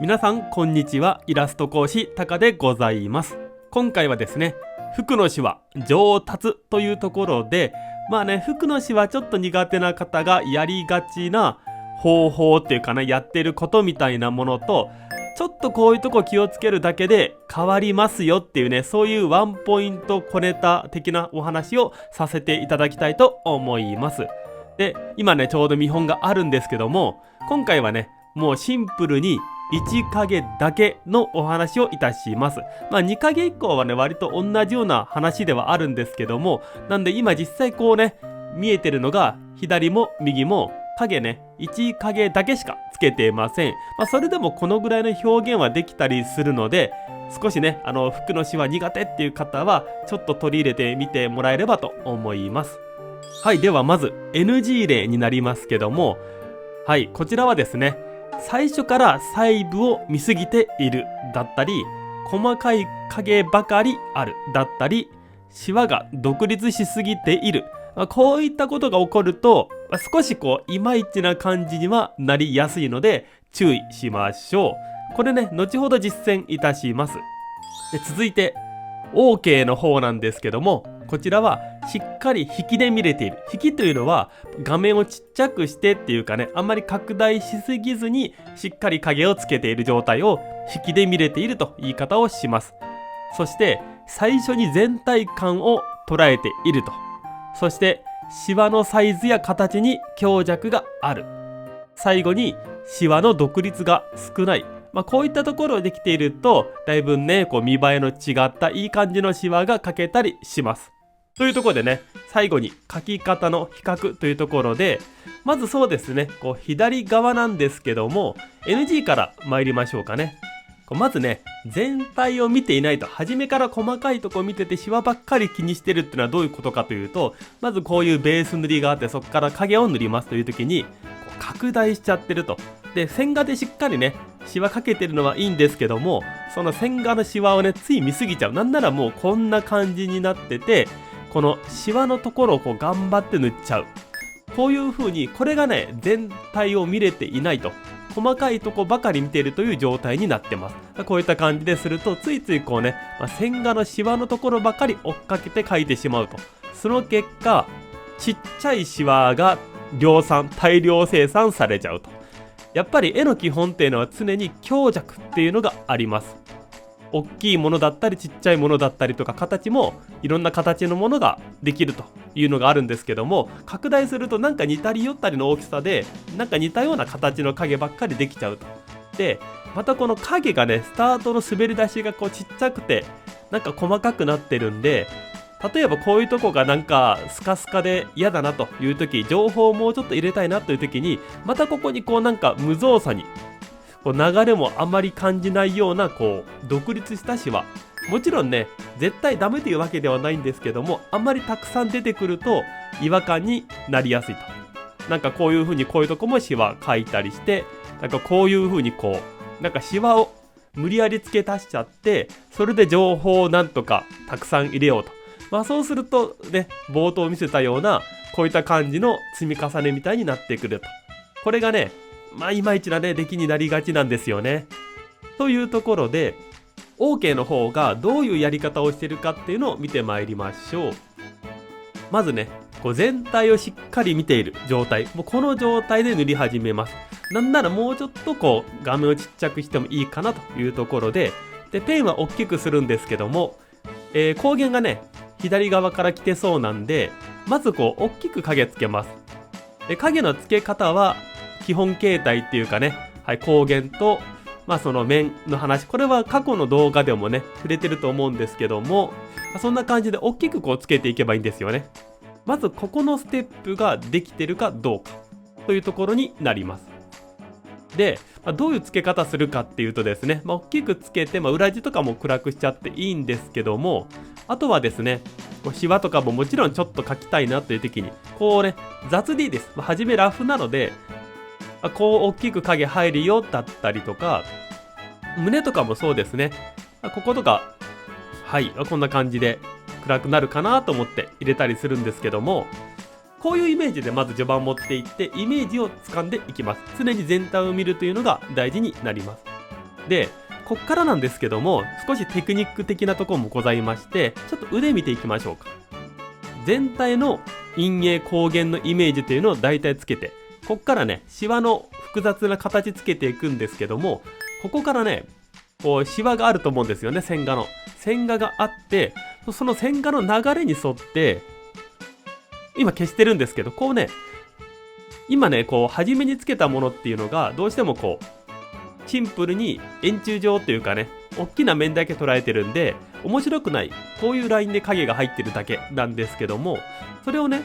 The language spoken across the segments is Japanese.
皆さんこんにちは。イラスト講師タカでございます。今回はですね、服のシワ上達というところで、服のシワちょっと苦手な方がやりがちな方法っていうかな、やってることみたいなものと、ちょっとこういうとこ気をつけるだけで変わりますよっていうね、そういうワンポイント小ネタ的なお話をさせていただきたいと思います。で、今ねちょうど見本があるんですけども、今回はねもうシンプルに1影だけのお話をいたします。2影以降はね割と同じような話ではあるんですけども、なんで今実際こうね見えてるのが左も右も影ね1影だけしかつけていません。それでもこのぐらいの表現はできたりするので、少しね服のシワ苦手っていう方はちょっと取り入れてみてもらえればと思います。はい、ではまず NG 例になりますけども、はい、こちらはですね、最初から細部を見すぎているだったり、細かい影ばかりあるだったり、シワが独立しすぎている、こういったことが起こると少しいまいちな感じにはなりやすいので注意しましょう。これね後ほど実践いたします。で、続いて OK の方なんですけども、こちらはしっかり引きで見れている。引きというのは画面をちっちゃくしてっていうかね、あんまり拡大しすぎずにしっかり影をつけている状態を引きで見れていると言い方をします。そして最初に全体感を捉えていると。そしてシワのサイズや形に強弱がある。最後にシワの独立が少ない。こういったところができているとだいぶね見栄えの違ったいい感じのシワが描けたりします。というところでね、最後に描き方の比較というところで、まずそうですね、左側なんですけども NG から参りましょうかね。まずね、全体を見ていないと、初めから細かいとこ見ててシワばっかり気にしてるっていうのはどういうことかというと、まずこういうベース塗りがあって、そこから影を塗りますという時に拡大しちゃってると。で、線画でしっかりねシワかけてるのはいいんですけども、その線画のシワをねつい見すぎちゃう。なんならもうこんな感じになってて、このシワのところを頑張って塗っちゃう。こういう風にこれがね全体を見れていないと、細かいとこばかり見ているという状態になってます。こういった感じでするとついつい線画のシワのところばかり追っかけて描いてしまうと。その結果ちっちゃいシワが大量生産されちゃうと。やっぱり絵の基本っていうのは常に強弱っていうのがあります。大きいものだったりちっちゃいものだったりとか、形もいろんな形のものができるというのがあるんですけども、拡大するとなんか似たり寄ったりの大きさでなんか似たような形の影ばっかりできちゃうと。で、またこの影がねスタートの滑り出しがちっちゃくてなんか細かくなってるんで、例えばこういうとこがなんかスカスカで嫌だなという時、情報をもうちょっと入れたいなという時に、またここになんか無造作に流れもあまり感じないような独立したシワ、もちろんね絶対ダメというわけではないんですけども、あんまりたくさん出てくると違和感になりやすいと。なんかこういう風にこういうとこもシワ描いたりして、なんかこういう風になんかシワを無理やり付け足しちゃって、それで情報をなんとかたくさん入れようと。そうするとね、冒頭見せたようなこういった感じの積み重ねみたいになってくると。これがねいまいちなね出来になりがちなんですよね。というところで OK の方がどういうやり方をしているかっていうのを見てまいりましょう。まずね全体をしっかり見ている状態、もうこの状態で塗り始めます。なんならもうちょっと画面をちっちゃくしてもいいかなというところで、ペンは大きくするんですけども、光源がね左側から来てそうなんで、まず大きく影つけます。で、影のつけ方は基本形態っていうかね、光源とその面の話、これは過去の動画でもね触れてると思うんですけども、そんな感じで大きくつけていけばいいんですよね。まずここのステップができてるかどうかというところになります。で、どういう付け方するかっていうとですね、大きくつけて、裏地とかも暗くしちゃっていいんですけども、あとはですねシワとかももちろんちょっと描きたいなという時に雑でいいです。初めラフなので大きく影入るよだったりとか、胸とかもそうですね、こことかこんな感じで暗くなるかなと思って入れたりするんですけども、こういうイメージでまず序盤持っていってイメージを掴んでいきます。常に全体を見るというのが大事になります。でこっからなんですけども、少しテクニック的なところもございまして、ちょっと腕見ていきましょうか。全体の陰影光源のイメージというのを大体つけて、こっからねシワの複雑な形つけていくんですけども、ここからねこうシワがあると思うんですよね。線画があって、その線画の流れに沿って今消してるんですけど、こうね今ねこう初めにつけたものっていうのがどうしてもこうシンプルに円柱状というかね、大きな面だけ捉えてるんで面白くない、こういうラインで影が入ってるだけなんですけども、それをね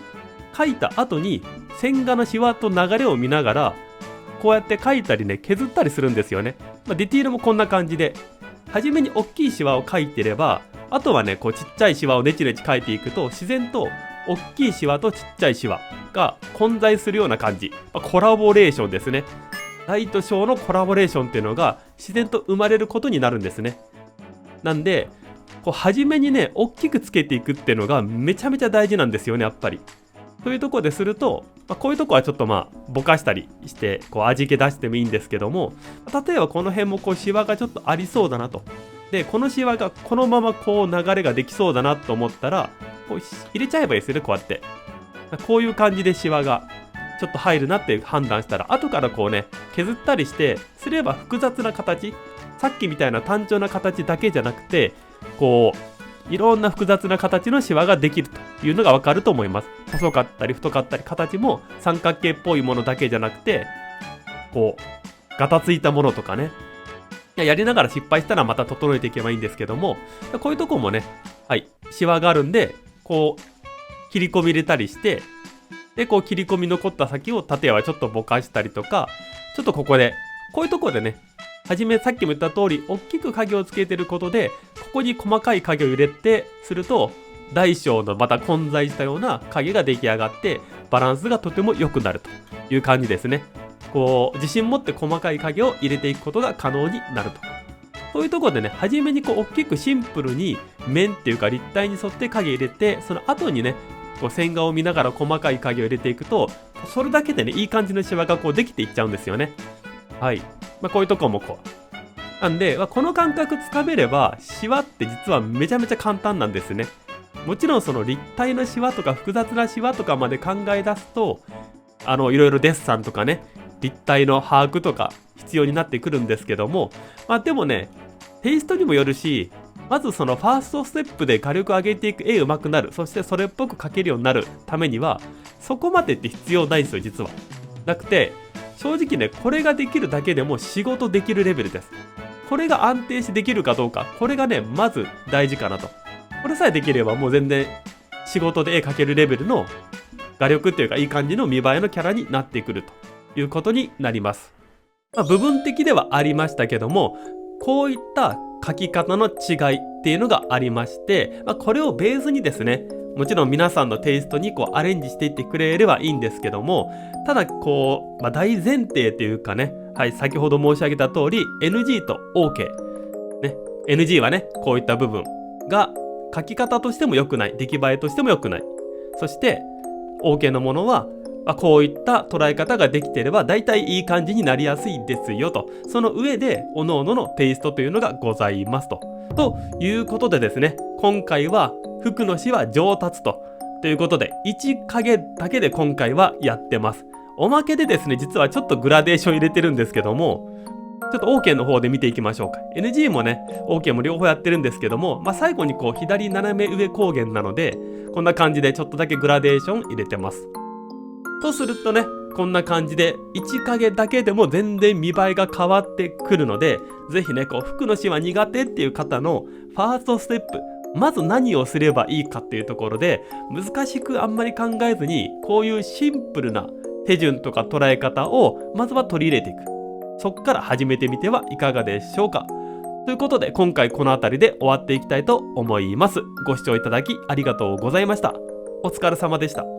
描いた後に線画のシワと流れを見ながらこうやって描いたりね削ったりするんですよね。ディティールもこんな感じで、初めに大きいシワを描いてれば、あとはねこうちっちゃいシワをネチネチ描いていくと、自然と大きいシワとちっちゃいシワが混在するような感じ、コラボレーションですね。大と小のコラボレーションっていうのが自然と生まれることになるんですね。なんでこう初めにね大きくつけていくっていうのがめちゃめちゃ大事なんですよね、やっぱり。というところですると、こういうとこはちょっとぼかしたりしてこう味気出してもいいんですけども、例えばこの辺もこうシワがちょっとありそうだなと。でこのシワがこのままこう流れができそうだなと思ったらこう入れちゃえばいいですよね。こうやってこういう感じでシワがちょっと入るなって判断したら、後からこうね削ったりしてすれば複雑な形、さっきみたいな単調な形だけじゃなくて、こういろんな複雑な形のシワができるというのがわかると思います。細かったり太かったり、形も三角形っぽいものだけじゃなくて、こうガタついたものとかね、やりながら失敗したらまた整えていけばいいんですけども、こういうとこもね、シワがあるんでこう切り込み入れたりして、でこう切り込み残った先を縦はちょっとぼかしたりとか、ちょっとここでこういうところでね、初めさっきも言った通り大きく影をつけてることで、ここに細かい影を入れてすると大小のまた混在したような影が出来上がってバランスがとても良くなるという感じですね。こう自信持って細かい影を入れていくことが可能になると。そういうところでね、初めにこう大きくシンプルに面っていうか立体に沿って影入れて、その後にねこう線画を見ながら細かい影を入れていくと、それだけでねいい感じのシワがこうできていっちゃうんですよね。こういうとこもこうなんで、この感覚つかめればシワって実はめちゃめちゃ簡単なんですね。もちろんその立体のシワとか複雑なシワとかまで考え出すといろいろデッサンとかね立体の把握とか必要になってくるんですけども、でもねテイストにもよるし、まずそのファーストステップで火力上げていく、絵上手くなる、そしてそれっぽく描けるようになるためにはそこまでって必要ないんですよ、実は。なくて正直ね、これができるだけでも仕事できるレベルです。これが安定してできるかどうか、これがねまず大事かなと。これさえできればもう全然仕事で絵描けるレベルの画力っていうかいい感じの見栄えのキャラになってくるということになります。部分的ではありましたけども、こういった描き方の違いっていうのがありまして、これをベースにですね、もちろん皆さんのテイストにこうアレンジしていってくれればいいんですけども、ただこう、大前提というかね、先ほど申し上げた通り NG と OK、ね、NG はねこういった部分が書き方としても良くない、出来栄えとしても良くない、そして OK のものはこういった捉え方ができていれば大体いい感じになりやすいですよと。その上で各々のテイストというのがございますということでですね、今回は服の詩は上達ということで1影だけで今回はやってます。おまけでですね、実はちょっとグラデーション入れてるんですけども、ちょっと OK の方で見ていきましょうか。 NG もね OK も両方やってるんですけども、最後にこう左斜め上光源なのでこんな感じでちょっとだけグラデーション入れてます。とするとね、こんな感じで1影だけでも全然見栄えが変わってくるので、ぜひねこう服の詩は苦手っていう方のファーストステップ、まず何をすればいいかっていうところで、難しくあんまり考えずにこういうシンプルな手順とか捉え方をまずは取り入れていく、そこから始めてみてはいかがでしょうか。ということで今回この辺りで終わっていきたいと思います。ご視聴いただきありがとうございました。お疲れ様でした。